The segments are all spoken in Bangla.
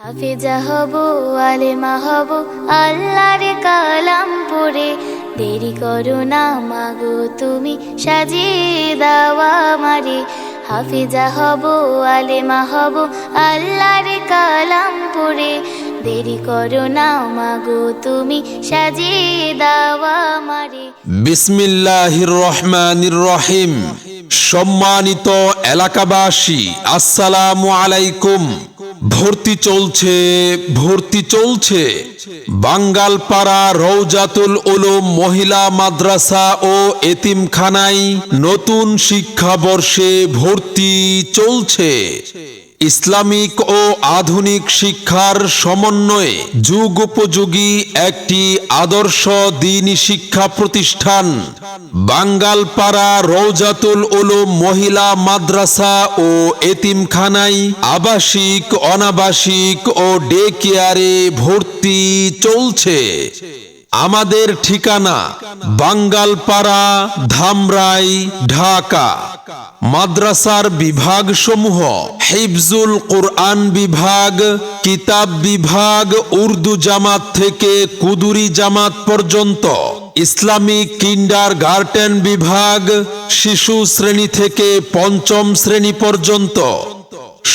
হাফেজা হব, আলেমা হব, আল্লাহর কালাম পড়ে। দেরি করো না মাগো তুমি, সাজিয়ে দাও আমারে। হাফেজা হব, আলেমা হব, আল্লাহর কালাম পড়ে। দেরি করো না মাগো তুমি, সাজিয়ে দাও আমারে। বিসমিল্লাহির রহমানির রহিম। সম্মানিত এলাকাবাসী, আসসালামু আলাইকুম। ভর্তি চলছে বাঙ্গালপাড়া রওজাতুল উলুম মহিলা মাদ্রাসা ও এতিমখানায় নতুন শিক্ষাবর্ষে ভর্তি চলছে। ইসলামিক ও আধুনিক শিক্ষার সমন্বয়ে যুগোপযোগী একটি আদর্শ দ্বীনি শিক্ষা প্রতিষ্ঠান বাঙ্গালপাড়া রওজাতুল উলুম মহিলা মাদ্রাসা ও এতিমখানায় আবাসিক, অনাবাসিক ও ডে কেয়ারে ভর্তি চলছে। আমাদের ঠিকানা বাঙ্গালপাড়া, ধামরাই, ঢাকা। মাদ্রাসার বিভাগ সমূহ: হিফজুল কুরআন বিভাগ, কিতাব বিভাগ, উর্দু জামাত থেকে কুদুরি জামাত পর্যন্ত, ইসলামিক কিন্ডারগার্টেন বিভাগ, শিশু শ্রেণী থেকে পঞ্চম শ্রেণী পর্যন্ত।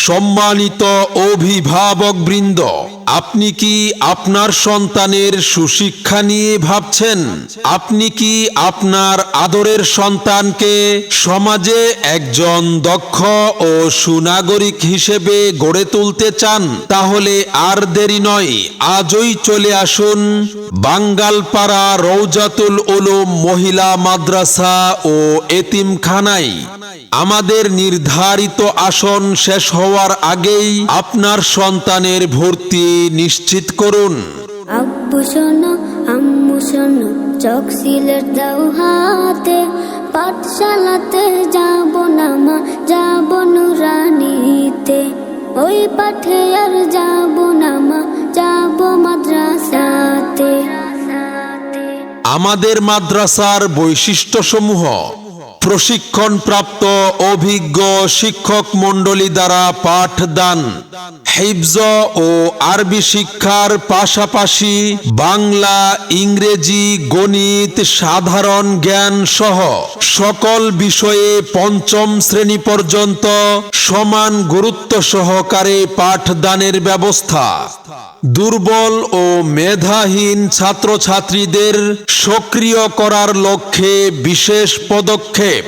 সম্মানিত অভিভাবকবৃন্দ, আপনি কি আপনার সন্তানের সুশিক্ষা নিয়ে ভাবছেন? আপনি কি আপনার আদরের সন্তানকে সমাজে একজন দক্ষ ও সুনাগরিক হিসেবে গড়ে তুলতে চান? তাহলে আর দেরি নয়, আজই চলে আসুন বাঙ্গালপাড়া রওজাতুল উলুম মহিলা মাদ্রাসা ও এতিমখানায়। আমাদের নির্ধারিত আসন শেষ হওয়ার আগেই আপনার সন্তানের ভর্তি নিশ্চিত করুন। আব্বু শোনো, আম্মু শোনো, চোখ সিলেট দাও হাতে। পাঠশালাতে যাব না মা, যাব নুরানিতে। ওই পাঠে আর যাব না মা, যাব মাদ্রাসাতে। আমাদের মাদ্রাসার বৈশিষ্ট্যসমূহ: প্রশিক্ষণপ্রাপ্ত অভিজ্ঞ শিক্ষক মণ্ডলী দ্বারা পাঠদান, হিফজ ও আরবি শিক্ষার পাশাপাশি বাংলা, ইংরেজি, গণিত, সাধারণ জ্ঞান সহ সকল বিষয়ে পঞ্চম শ্রেণী পর্যন্ত সমান গুরুত্ব সহকারে পাঠদানের ব্যবস্থা। দুর্বল ও মেধাহীন ছাত্রছাত্রীদের সক্রিয় করার লক্ষ্যে বিশেষ পদক্ষেপ।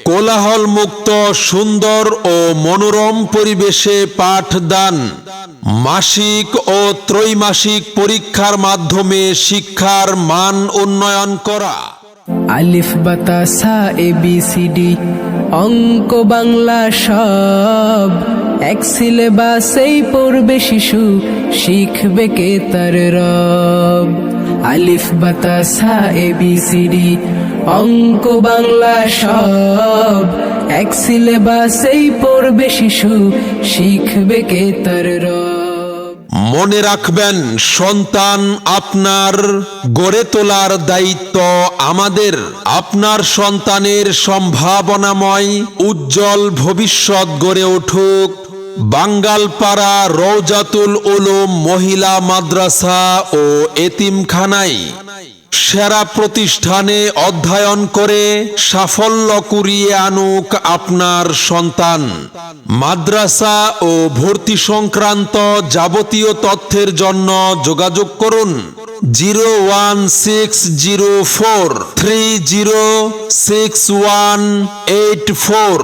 কোলাহল মুক্ত, সুন্দর ও মনোরম পরিবেশে পাঠদান। মাসিক ও ত্রৈমাসিক পরীক্ষার মাধ্যমে শিক্ষার মান উন্নয়ন করা। আলিফ বাতা সা ABCD অঙ্ক বাংলা সব এক সিলেবাসেই পড়বে শিশু, শিখবে কে তার রব। আলিফ বাতা সা ABCD অঙ্ক বাংলা সব এক সিলেবাসেই পড়বে শিশু, শিখবে কে তার রব। মনে রাখবেন, সন্তান আপনার, গড়ে তোলার দায়িত্ব আমাদের। আপনার সন্তানের সম্ভাবনাময় উজ্জ্বল ভবিষ্যৎ গড়ে উঠুক বাঙ্গালপাড়া রওজাতুল উলুম মহিলা মাদ্রাসা ও এতিমখানায়। সেরা প্রতিষ্ঠানে অধ্যয়ন করে সাফল্য কুড়িয়ে আনুক আপনার সন্তান। মাদ্রাসা ও ভর্তি সংক্রান্ত যাবতীয় তথ্যের জন্য যোগাযোগ করুন 01604306184।